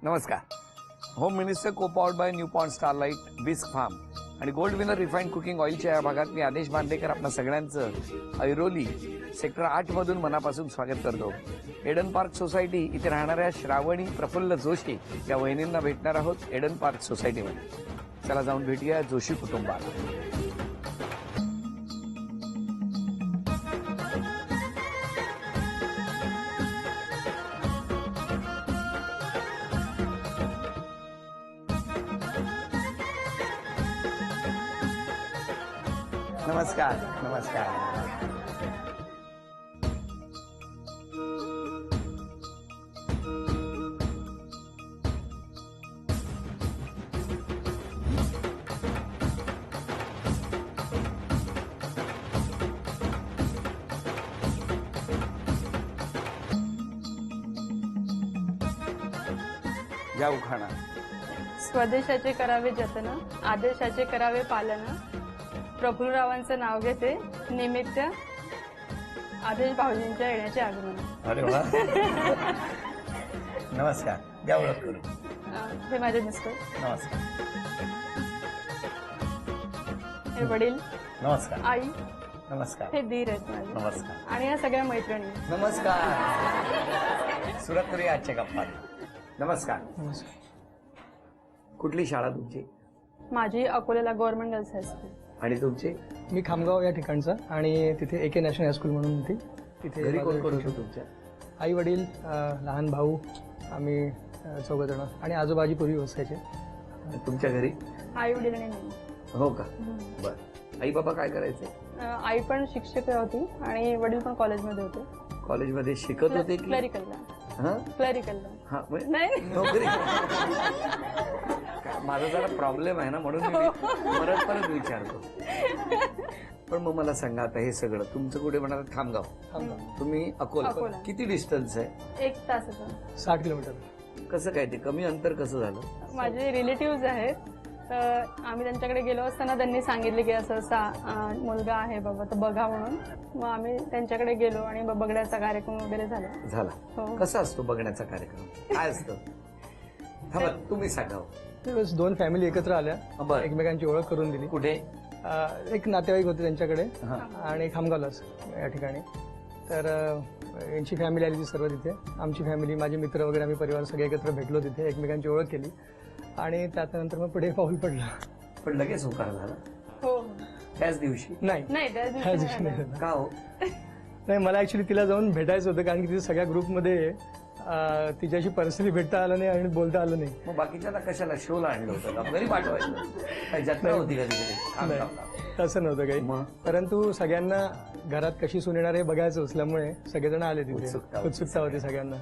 नमस्कार. Home minister co powered by new pond Starlight Bisk Farm आणि Gold Winner refined cooking ऑइलच्या या भागात मी आदेश बांदेकर आपल्या सगळ्यांचं ऐरोली सेक्टर 8 मधून मनापासून स्वागत करतो. एडन पार्क सोसायटी इथे राहणाऱ्या श्रावणी प्रफुल्ल जोशी या वहिनींना भेटणार आहोत एडन पार्क सोसायटीमध्ये. चला जाऊन भेटूया जोशी कुटुंबात. नमस्कार. नमस्कार. या उखाणा. स्वदेशाचे करावे जतन, आदेशाचे करावे पालन. प्रफुल्लरावांचं नाव घेते निमित्त आदेश भाऊजींच्या येण्याचे आगमन. अरे वा. नमस्कार. द्या ओळख करू. हे माझे मिस्टर. नमस्कार. हे वडील. नमस्कार. आई. नमस्कार. हे दीर आहेत माझे. नमस्कार. आणि या सगळ्या मैत्रिणी. नमस्कार. सुरुवात करूया आजच्या गप्पा. नमस्कार. कुठली शाळा तुमची? माझी अकोल्याला गव्हर्नमेंट गर्ल्स हायस्कूल. आणि तुमची? मी खामगाव या ठिकाणचा आणि तिथे AK नॅशनल हायस्कूल म्हणून होती. तिथे घरी कोण कोण होतं तुमच्या? आई वडील, लहान भाऊ, आम्ही चौघजण आणि आजोबाजी पूर्वी बसायचे. तुमच्या घरी? आई वडील आणि मी. हो का? बर. आई बाबा काय करायचे? आई पण शिक्षक होती आणि वडील पण कॉलेजमध्ये होते. कॉलेजमध्ये शिकत होते की? क्लरिकलला. हा? क्लरिकलला. हा, म्हणजे नाही. नोकरी. माझा जरा प्रॉब्लेम आहे ना म्हणून मी परत परत विचारतो. पण मग मला सांगा आता हे सगळं तुमचं कुठे म्हणाल? खामगाव. तुम्ही अकोला. अकोला. किती डिस्टन्स आहे? 1 तासाचा. 60 किलोमीटर. कसं काय ते कमी अंतर कसं झालं? माझे रिलेटिव्ह आहेत तर आम्ही त्यांच्याकडे गेलो असताना त्यांनी सांगितले की असं असा मुलगा आहे बाबा तर बघा म्हणून. मग आम्ही त्यांच्याकडे गेलो आणि बघण्याचा कार्यक्रम वगैरे झाला. झाला. हो. कसा असतो बघण्याचा कार्यक्रम? काय असतं? थांबा तुम्ही सांगावं. त्यावेळेस 2 फॅमिली एकत्र आल्या, बरं. एकमेकांची ओळख करून दिली. कुठे? एक नातेवाईक होते त्यांच्याकडे हा. आणि खामगावलाच या ठिकाणी. तर यांची फॅमिली आली ती सर्व तिथे. आमची फॅमिली, माझे मित्र वगैरे, आम्ही परिवार सगळे एकत्र भेटलो तिथे, एकमेकांची ओळख केली आणि त्यानंतर मग पुढे पाऊल पडलं. पण लगेच होकार झाला हो. त्याच दिवशी? नाही, नाही त्या त्याच दिवशी दिवशी नाही नाही झालं. झालं. का हो? नाही, मला ऍक्च्युली तिला जाऊन भेटायचं होतं कारण की तिथे सगळ्या ग्रुपमध्ये तिच्याशी पर्सनली भेटता आलं नाही आणि बोलता आलं नाही. मग बाकीच्याला कशाला शोला आणलं होतं का? घरी पाठवायचं? काही जत्रा होती का तिकडे? नाही, तसं नव्हतं काही. मग? परंतु सगळ्यांना घरात कशी सून येणार हे बघायचं असल्यामुळे सगळेजण आले तिथे. उत्सुकता उत्सुकता होती सगळ्यांना,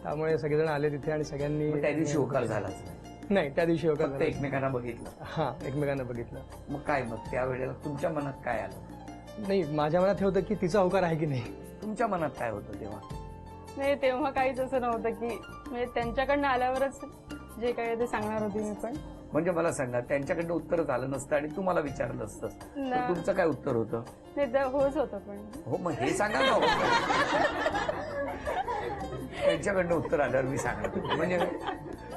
त्यामुळे सगळेजण आले तिथे आणि सगळ्यांनी. मग त्या दिवशी होकार झालाच नाही? नाही, त्या दिवशी होकार फक्त झाला. एकमेकांना बघितलं? हा, एकमेकांना बघितलं. मग काय मग त्यावेळेला तुमच्या मनात काय आलं? नाही, माझ्या मनात हे होतं की तिचा होकार आहे की नाही. तुमच्या मनात काय होतं तेव्हा? नाही तेव्हा काहीच असं नव्हतं की म्हणजे त्यांच्याकडनं आल्यावरच जे काही ते सांगणार होती मी पण. म्हणजे मला सांगा त्यांच्याकडनं उत्तरच आलं नसतं आणि तुम्हाला विचारलं असतं तर तुमचं काय उत्तर होतं? नाही तर होच होतं पण. हो मग हे सांगा ना. त्यांच्याकडनं उत्तर आल्यावर मी सांगणार म्हणजे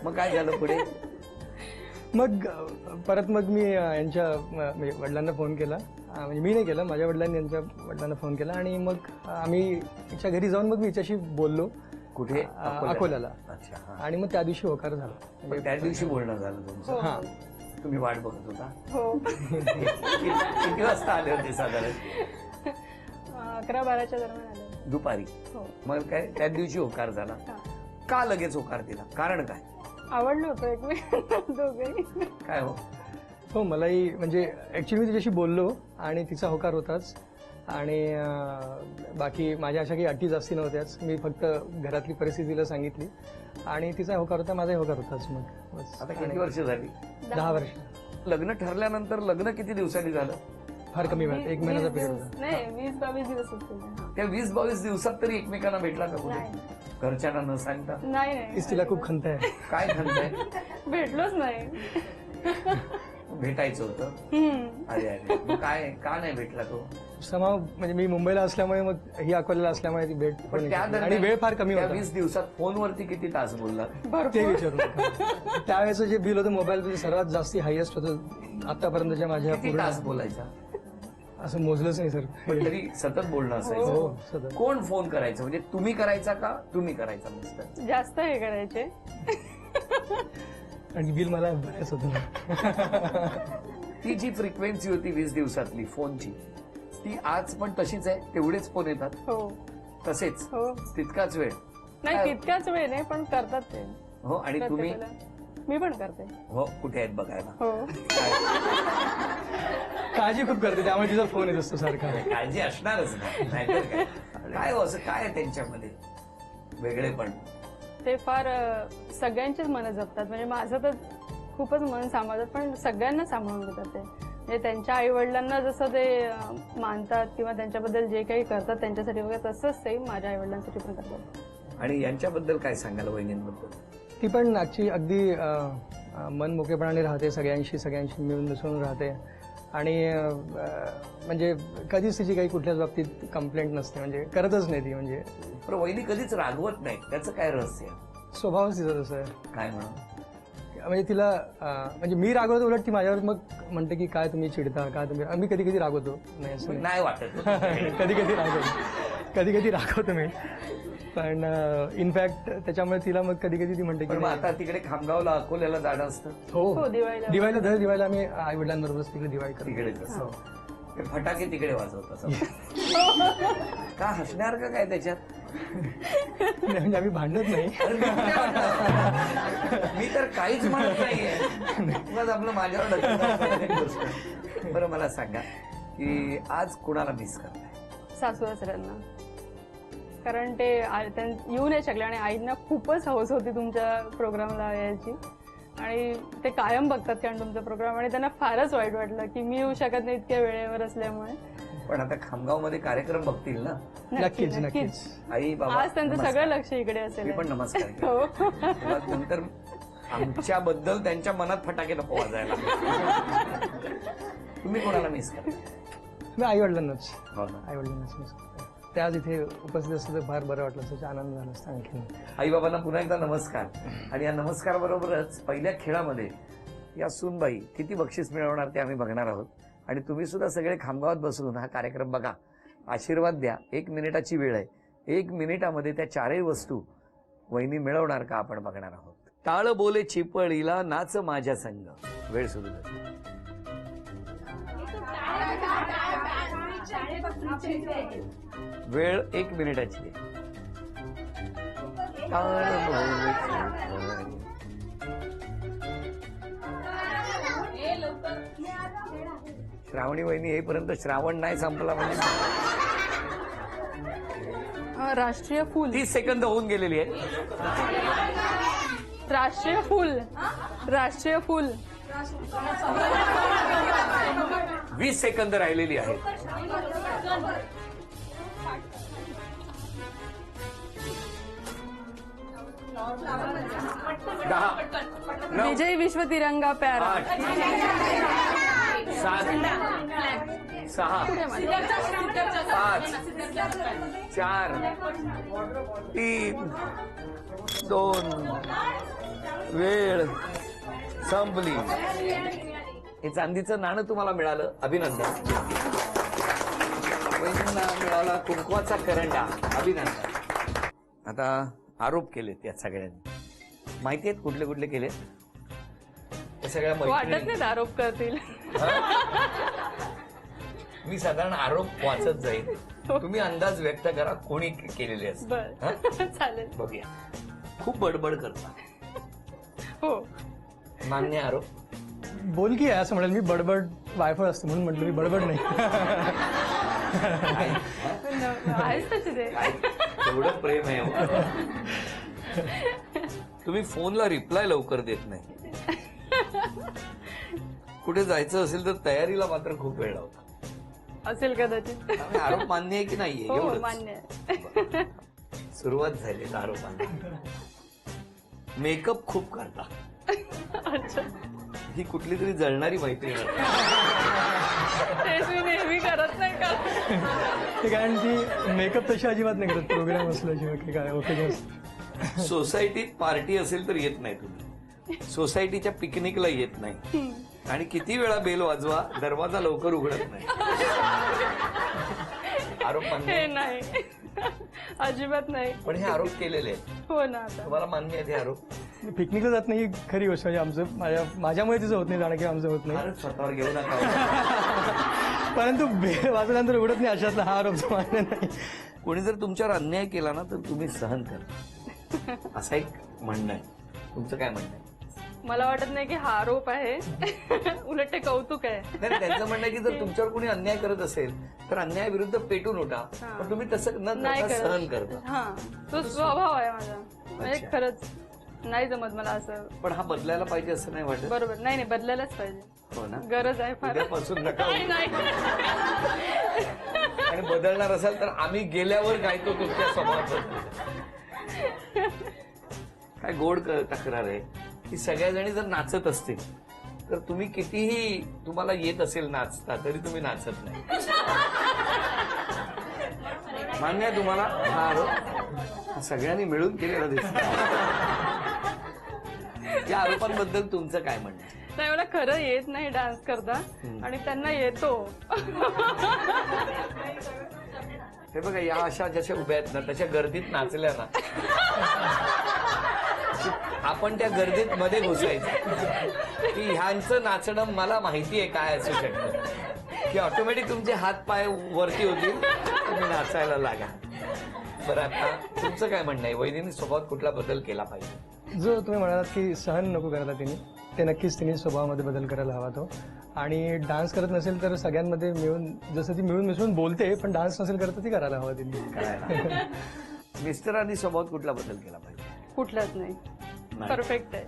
मग काय झालं पुढे? मग परत मग मी यांच्या म्हणजे वडिलांना फोन केला. म्हणजे मी नाही केलं, माझ्या वडिलांनी यांच्या वडिलांना फोन केला आणि मग आम्ही तिच्या घरी जाऊन मग मी हिच्याशी बोललो. कुठे? अकोल्याला. अच्छा. हा. आणि मग त्या दिवशी होकार झाला. पण त्या दिवशी बोलणं झालं तुमचं? हा. तुम्ही वाट बघत होता? हो. किती वाजता आले होते साधारण? 11-12च्या दरम्यान आले. दुपारी. हो. मग काय त्या दिवशी होकार झाला? हा. का लगेच होकार दिला? कारण काय? आवडलं होतं एकमेकांना दोघेही. काय हो? हो, मलाही म्हणजे ऍक्च्युली मी तिच्याशी बोललो आणि तिचा होकार होताच आणि बाकी माझ्या अशा काही अटी जास्ती नव्हत्याच. मी फक्त घरातली परिस्थितीला सांगितली आणि तिचा होकार होता, माझाही होकार होताच. मग बस. आता किती वर्ष झाली? 10 वर्ष. लग्न ठरल्यानंतर लग्न किती दिवसांनी झालं? फार कमी वेळात, 1 महिन्याचा पिरियड होता. नाही 20-22 दिवस होते. त्या 20-22 दिवसात तरी एकमेकांना भेटला का कुठे? नाही. घरच्यांना न सांगता? नाही नाही तीच तिला खूप खंत आहे. काय खंत आहे? भेटलोच नाही. भेटायचं होतं. अरे अरे मग काय का नाही भेटला तो? समाव म्हणजे मी मुंबईला असल्यामुळे मग ही अकोल्याला असल्यामुळे ती भेट पण त्या होती. आणि वेळ फार कमी त्या होता 20 दिवसात फोनवरती किती तास बोलला? ते भरपूर. विचारू नका. त्यावेळेचं जे बिल होतं मोबाईल सर्वात जास्ती हायएस्ट होतं आतापर्यंतच्या माझ्या किती पूर्ण. तास बोलायचा? असं मोजलंच नाही सर. पण तरी सतत बोलणं हो असायचं. सतत. कोण फोन करायचं? म्हणजे तुम्ही करायचा का तुम्ही करायचा मिस्टर? जास्त हे करायचे. आणि बिल मला बरंच होतं. ती जी फ्रिक्वेन्सी होती 20 दिवसातली फोनची, ती आज पण तशीच आहे? तेवढेच फोन येतात? हो तसेच हो. तितकाच वेळ? नाही तितकाच वेळ नाही, पण करतात ते हो. आणि तुम्ही? प्रत्येकाला. मी पण करते. हो. कुठे आहेत बघायला? हो. काळजी खूप करते त्यामुळे तिचा फोन येत असतो सारखा. काळजी असणारच ना, नाहीतर काय? काय हो, असं काय आहे त्यांच्यामध्ये वेगळेपण? ते फार सगळ्यांचीच मनं जपतात. म्हणजे माझं तर खूपच मन सांभाळतात, पण सगळ्यांना सांभाळून घेतात ते. म्हणजे त्यांच्या आई वडिलांना जसं ते मानतात किंवा त्यांच्याबद्दल जे काही करतात त्यांच्यासाठी वगैरे, तसंच सेम माझ्या आई वडिलांसाठी पण करतात. आणि यांच्याबद्दल काय सांगाल, वहिनींबद्दल? ती पण ऍक्च्युली अगदी मन मोकेपणाने राहते, सगळ्यांशी मिळून मिसळून राहते. आणि म्हणजे कधीच तिची काही कुठल्याच बाबतीत कंप्लेंट नसते, म्हणजे करतच नाही ती. म्हणजे पण वहिनी कधीच रागवत नाही, त्याचं काय रहस्य? स्वभावच तिचा तसं आहे. काय म्हणून? म्हणजे तिला म्हणजे मी रागवतो, उलट ती माझ्यावर मग म्हणते की काय तुम्ही चिडता, काय तुम्ही. मी कधी कधी रागवतो, नाही असं नाही वाटत? कधी कधी रागवतो मी. पण इनफॅक्ट त्याच्यामुळे तिला मग कधी कधी ती म्हणते पण की मग आता तिकडे खामगावला, अकोल्याला जाणं असतं? हो, दिवाळीला. दर दिवाळीला आम्ही आई वडिलांबरोबरच तिकडे दिवाळी करतो. तिकडेच असतं. ते फटाके तिकडे वाजवत असं. का हसणार का काय त्याच्यात? नाही, म्हणजे आम्ही भांडत नाही. अरे मी काय म्हणणार? मी तर काहीच म्हणत नाहीये. उगाच आपलं माझ्यावर ढकलण्याची गोष्ट. बरं मला सांगा की आज कुणाला मिस करताय? सासू-सासऱ्यांना. कारण ते येऊ नाही शकले आणि आईंना खूपच हौस होती तुमच्या प्रोग्रामला यायची. आणि ते कायम बघतात कारण तुमचा प्रोग्राम, आणि त्यांना फारच वाईट वाटलं की मी येऊ शकत नाही इतक्या वेळेवर असल्यामुळे. पण आता खामगावमध्ये कार्यक्रम बघतील ना? नक्कीच नक्कीच. आई बाबा आज त्यांचं नमस्कार. सगळं लक्ष इकडे असेल. मी पण नमस्कार केला. हो. तेव्हा नंतर आमच्याबद्दल त्यांच्या मनात फटाके नको वाजायला. तुम्ही कोणाला मिस करता? मी आई वडिलांनाच हो ना. मिस करतो. ते आज इथे उपस्थित असतं तर फार बरं वाटलं, त्याचा आनंद झाला असता आणखी. आई बाबांना पुन्हा एकदा नमस्कार. आणि या नमस्कार बरोबरच पहिल्या खेळामध्ये या सूनबाई किती बक्षीस मिळवणार ते आम्ही बघणार आहोत. आणि तुम्ही सुद्धा सगळे खामगावात बसून हा कार्यक्रम बघा, आशीर्वाद द्या. 1 मिनिटाची वेळ आहे. 1 मिनिटामध्ये त्या 4ही वस्तू वहिनी मिळवणार का आपण बघणार आहोत. टाळ बोले चिपळीला नाच माझ्या संग. वेळ सुरू झाली. वेळ 1 मिनिटाची आहे. टाळ बोले चिपळी. श्रावणी वहिनी येईपर्यंत श्रावण नाही संपला म्हणजे राष्ट्रीय फुल. 30 सेकंद होऊन गेलेली आहे. राष्ट्रीय फुल. राष्ट्रीय फुल. 20 सेकंद राहिलेली आहे. 10, 9, विजय विश्व तिरंगा प्यारा. 8, 7, 6, 5, 4, 3, 2. वेळ संपली. हे चांदीचं नाणं तुम्हाला मिळालं, अभिनंदन. वहिनींना मिळाला कुंकवाचा करंडा, अभिनंदन. आता आरोप केलेत या सगळ्यांनी. माहिती आहेत कुठले कुठले केले? त्या सगळ्या वाटत मैत्रिणी. नाही आरोप करतील. मी साधारण आरोप वाचत जाईल, तुम्ही अंदाज व्यक्त करा कोणी केलेले असते. बर चालेल. बघूया. खूप बडबड करता. हो. मान्य आरोप. बोलकी आहे असं म्हणेल मी. बडबड वायफळ असतं म्हणून म्हटलं मी बडबड नाही. आहेच तशी ते. एवढं प्रेम आहे हो. तुम्ही फोनला रिप्लाय लवकर देत नाही. कुठे जायचं असेल तर तयारीला मात्र खूप वेळ लावता. असेल कदाचित. त्यामुळे आरोप मान्य आहे की नाहीये? हो एवढंच. मान्य आहे. सुरुवात झाली आरोपांना. मेकअप खूप करता. अच्छा. ही कुठली तरी जळणारी मैत्रीण आहे. तेच मी नेहमी करत नाही का. ते कारण ती मेकअप तशी अजिबात नाही करत, प्रोग्राम असल्याशिवाय की काय ओके. सोसायटीत पार्टी असेल तर येत नाही तुम्ही, सोसायटीच्या पिकनिकला येत नाही, आणि किती वेळा बेल वाजवा दरवाजा लवकर उघडत नाही. आरोप मान्य हे आहे? नाही अजिबात नाही. पण हे आरोप केलेले आहेत, हो ना. आता तुम्हाला मान्य आहेत हे आरोप? पिकनिकला जात नाही ही खरी गोष्ट, म्हणजे आमचं माझ्यामुळे तिचं होत नाही जाणं किंवा आमचं होत नाही. फारच स्वतःवर घेऊ नका. परंतु बेल वाजल्यानंतर उघडत नाही अशातला हा आरोप मान्य नाही. कोणी जर तुमच्यावर अन्याय केला ना तर तुम्ही सहन करा, असं एक म्हणणं आहे. तुमचं काय म्हणणं आहे? मला वाटत नाही की हा आरोप आहे. उलट ते कौतुक आहे. नाही, त्यांचं म्हणणं आहे की जर तुमच्यावर कोणी अन्याय करत असेल तर अन्यायाविरुद्ध पेटून उठा, पण तुम्ही तसं न नाही करता सहन करत. करता. हा, तो स्वभाव आहे माझा. म्हणजे अच्छा. खरंच नाही जमत मला असं. पण हा बदलायला पाहिजे असं नाही वाटत? बरोबर. नाही नाही, बदलायलाच पाहिजे. हो ना. गरज आहे फार. उद्यापासून नका नाही नाही. आणि बदलणार असाल तर आम्ही गेल्यावर गायतो तुमच्या स्वभावाचं. काय गोड तक्रार आहे की सगळ्याजणी जर नाचत असतील तर तुम्ही कितीही तुम्हाला येत असेल नाचता तरी तुम्ही नाचत नाही. मान्य आहे तुम्हाला हा आरोप? सगळ्यांनी मिळून केलेला दिसतो. या आरोपांबद्दल तुमचं काय म्हणणं आहे? नाही, मला खरं येत नाही डान्स करता, आणि त्यांना येतो. हे बघा, या अशा जशा उभ्या आहेत ना तशा गर्दीत नाचल्या ना, आपण त्या गर्दीत मध्ये घुसायचं की ह्यांचं नाचणं मला माहिती आहे काय असू शकतं, की ऑटोमॅटिक तुमचे हात पाय वरती होतील, तुम्ही नाचायला लागा. बरं, आता तुमचं काय म्हणणं आहे? वैदिनी स्वभावात कुठला बदल केला पाहिजे? जो तुम्ही म्हणालात की सहन नको करायला तिने, ते नक्कीच तिने स्वभावामध्ये बदल करायला हवा तो. आणि डान्स करत नसेल तर सगळ्यांमध्ये मिळून, जसं ती मिळून मिसळून बोलते, पण डान्स नसेल करत तर ती करायला हवा तिने. करायला. मिस्टरांनी स्वभावात कुठला बदल केला पाहिजे? कुठलाच नाही. नाही. परफेक्ट आहे.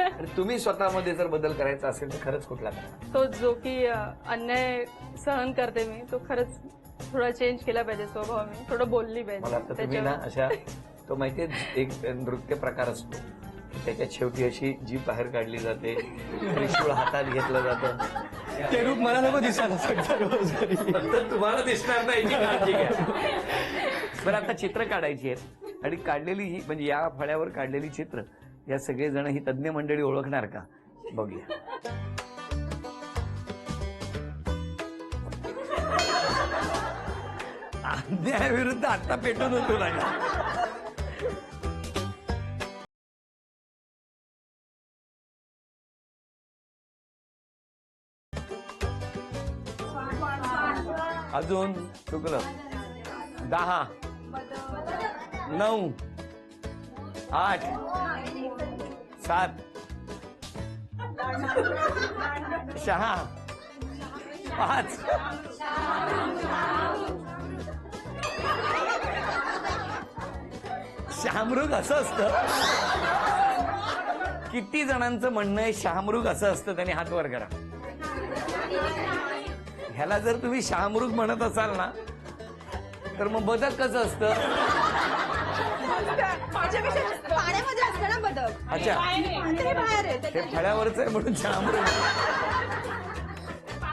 आणि तुम्ही स्वतःमध्ये जर बदल करायचा असेल तर खरंच कुठला करा? तो जो की अन्याय सहन करते मी, तो खरंच थोडा चेंज केला पाहिजे स्वभाव. मी थोडं बोलली मला पाहिजे आता तुम्ही ना अशा, तो माहितीये एक नृत्य प्रकार असतो त्याच्यात शेवटी अशी जीभ बाहेर काढली जाते, त्रिशूळ हातात घेतलं जातं. ते रूप मला नको दिसायला सगळं रोज घरी. फक्त तुम्हाला दिसणार नाही याची काळजी घ्या. बरं, आता चित्र काढायची आहेत आणि काढलेली ही, म्हणजे या फळ्यावर काढलेली चित्र या सगळे जण ही तज्ज्ञ मंडळी ओळखणार का? बघूया. अन्यायाविरुद्ध आता पेटून होतो नाही. अजून चुकलं. 10, 9, 8, 7, 6, 5, शहामृग असं असतं. किती जणांचं म्हणणं आहे शहामृग असं असतं? त्यांनी हात वर करा. ह्याला जर तुम्ही शहामृग म्हणत असाल ना तर मग बदक कसं असतं? पाण्यामध्ये असतं ना बदक. अच्छा, ते बाहेर आहे. हे फळ्यावरच आहे म्हणून शहामृग.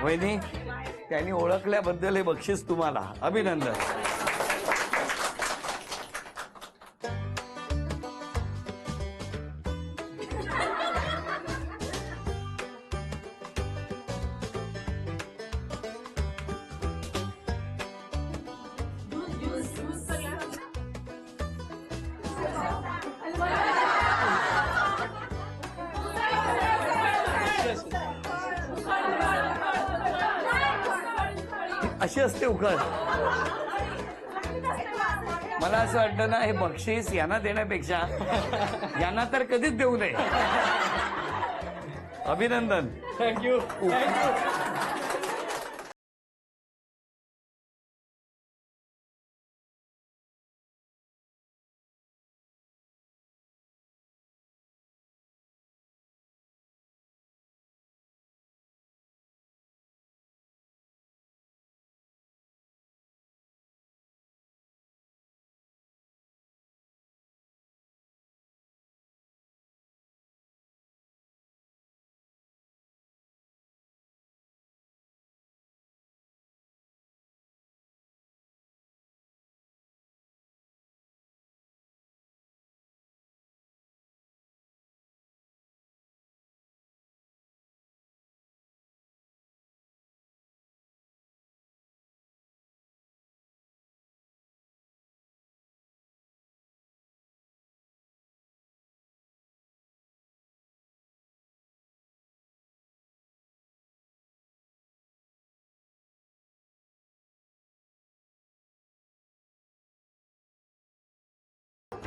वहिनी, त्यांनी ओळखल्याबद्दल हे बक्षीस तुम्हाला. अभिनंदन. अशी असते उखळ. मला असं वाटतं ना, हे बक्षीस यांना देण्यापेक्षा यांना तर कधीच देऊ नये. अभिनंदन. थँक्यू.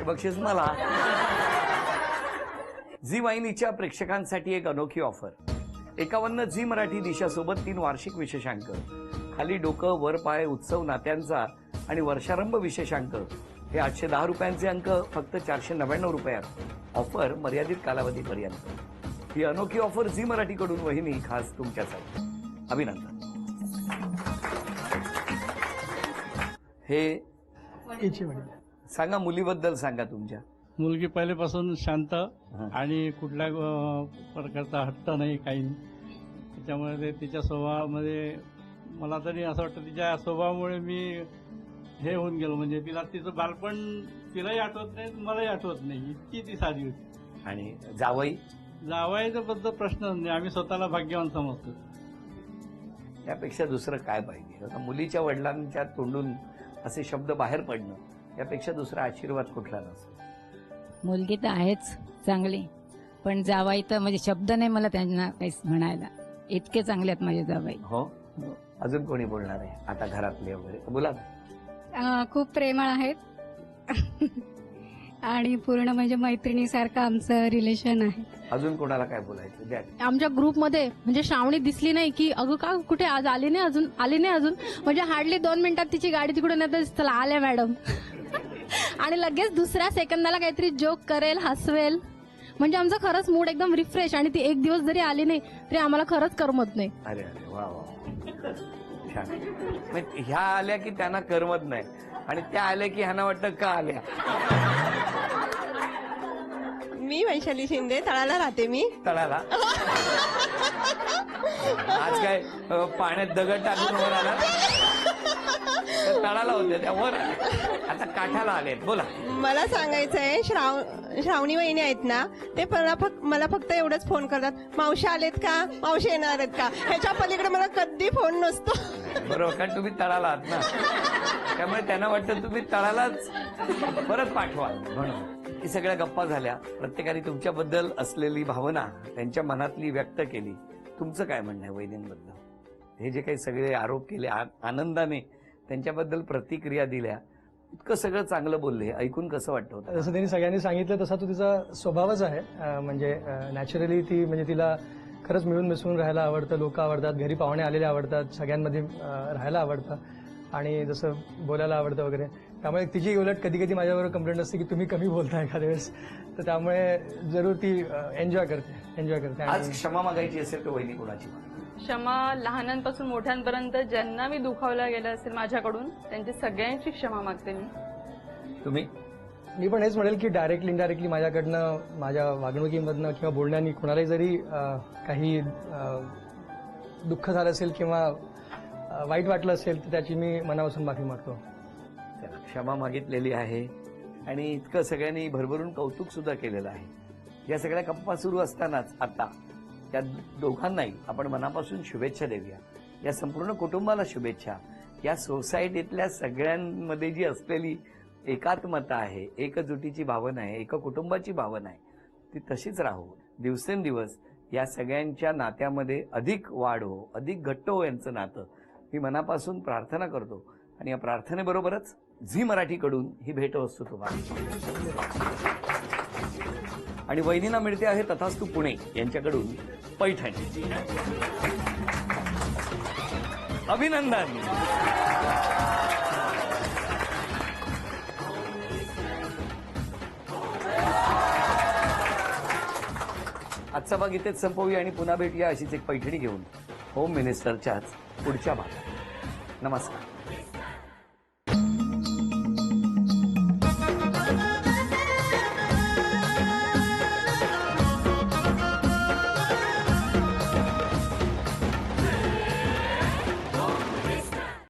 बक्षीस मला. झी वाहिनीच्या प्रेक्षकांसाठी एक अनोखी ऑफर. 51 झी मराठी दिशासोबत 3 वार्षिक विशेषांक, खाली डोकं वर पाय उत्सव नात्यांचा आणि वर्षारंभ विशेषांक हे 810 रुपयांचे अंक फक्त 499 रुपयात. ऑफर मर्यादित कालावधीपर्यंत. ही अनोखी ऑफर झी मराठीकडून वहिनी खास तुमच्यासाठी. अभिनंदन. हे इच्छे वडील. सांगा, मुलीबद्दल सांगा तुमच्या. मुलगी पहिलेपासून शांत आणि कुठल्या प्रकारचा हट्ट नाही, काही नाही. त्याच्यामुळे ते तिच्या स्वभावामध्ये मला तरी असं वाटतं तिच्या स्वभावामुळे मी हे होऊन गेलो. म्हणजे तिला तिचं बालपण तिलाही आठवत नाही, मलाही आठवत नाही, इतकी ती साधी होती. आणि जावई जावयाचा बद्दल प्रश्न नाही, आम्ही स्वतःला भाग्यवान समजतो. यापेक्षा दुसरं काय पाहिजे? आता मुलीच्या वडिलांच्या तोंडून असे शब्द बाहेर पडणं यापेक्षा दुसरा आशीर्वाद कुठला नसतो. मुलगी तर आहेच चांगली, पण जावाई तर म्हणजे शब्द नाही मला त्यांना काहीच म्हणायला. इतके चांगले आहेत माझे जावाई. हो, अजून कोणी बोलणार आहे आता घरातले वगैरे? बोला. खूप प्रेमळ आहेत आणि पूर्ण म्हणजे मैत्रिणीसारखं आमचं रिलेशन आहे. अजून कोणाला काय बोलायचं? द्या. आमच्या ग्रुपमध्ये म्हणजे श्रावणी दिसली नाही की अगं का कुठे आज आली नाही अजून म्हणजे हार्डली 2 मिनिटात तिची गाडी तिकडून येते, चला आल्या मॅडम आणि लगेच दुसऱ्या सेकंदाला काहीतरी जोक करेल, हसवेल. म्हणजे आमचा खरंच मूड एकदम रिफ्रेश. आणि ती एक दिवस जरी आली नाही तरी आम्हाला खरंच करमत नाही. अरे अरे वा वा, छान. मग ह्या आल्या की त्यांना करमत नाही आणि त्या आल्या की ह्यांना वाटतं का आल्या. मी वैशाली शिंदे, तळाला राहते मी. तळाला आज काय पाण्यात दगड टाकून वर आला? त्या तळाला होते त्या वर, आता काठाला आलेत. बोला. मला सांगायचंय, श्रावणी वहिनी आहेत ना, ते मला फक्त एवढंच फोन करतात, मावशी आलेत का, मावशी येणार आहेत का. ह्याच्या पलीकडे मला कधी फोन नसतो. बरोबर, कारण तुम्ही तळाला आहात ना, त्यामुळे त्यांना वाटतं तुम्ही तळालाच परत पाठवा. म्हणून ही सगळ्या गप्पा झाल्या. प्रत्येकाने तुमच्याबद्दल असलेली भावना त्यांच्या मनातली व्यक्त केली. तुमचं काय म्हणणं आहे वहिनींबद्दल? हे जे काही सगळे आरोप केले, आनंदाने त्यांच्याबद्दल प्रतिक्रिया दिल्या, इतकं सगळं चांगलं बोलले, ऐकून कसं वाटतं होतं? जसं त्यांनी सगळ्यांनी सांगितलं तसा तो तिचा स्वभावच आहे. म्हणजे नॅचरली ती म्हणजे तिला खरंच मिळून मिसळून राहायला आवडतं, लोक आवडतात, घरी पाहुणे आलेले आवडतात, सगळ्यांमध्ये राहायला आवडतं आणि जसं बोलायला आवडतं वगैरे. त्यामुळे तिची उलट कधी कधी माझ्याबरोबर कंप्लेंट असते की तुम्ही कमी बोलता एखाद्या वेळेस. तर त्यामुळे जरूर ती एन्जॉय करते. आज क्षमा मागायची असेल तर वहिनी कोणाची? क्षमा लहानांपासून मोठ्यांपर्यंत ज्यांना मी दुखावलं गेलं असेल माझ्याकडून, त्यांची सगळ्यांची क्षमा मागते मी. तुम्ही? मी पण हेच म्हणेल की डायरेक्टली इनडायरेक्टली माझ्याकडनं, माझ्या वागणुकीमधनं किंवा बोलण्यानी कोणालाही जरी काही दुःख झालं असेल किंवा वाईट वाटलं असेल तर त्याची मी मनापासून माफी मागतो. त्याला क्षमा मागितलेली आहे आणि इतकं सगळ्यांनी भरभरून कौतुक सुद्धा केलेलं आहे. या सगळ्या गप्पा सुरू असतानाच आता त्या दोघांनाही आपण मनापासून शुभेच्छा देऊया. या संपूर्ण कुटुंबाला शुभेच्छा. या सोसायटीतल्या सगळ्यांमध्ये जी असलेली एकात्मता आहे, एकजुटीची भावना आहे, एक कुटुंबाची भावना आहे, ती तशीच राहो. दिवसेंदिवस या सगळ्यांच्या नात्यामध्ये अधिक वाढ हो, अधिक घट्ट हो यांचं नातं. मी मनापासून प्रार्थना करतो आणि या प्रार्थनेबरोबरच झी मराठीकडून ही भेटवस्तू तुम्हाला आणि वहिनींना मिळते आहे तथास्तु पुणे यांच्याकडून पैठणी. अभिनंदन. आजचा भाग इथेच संपवूया आणि पुन्हा भेटूया अशीच एक पैठणी घेऊन होम मिनिस्टरच्याच पुढच्या भागात. नमस्कार.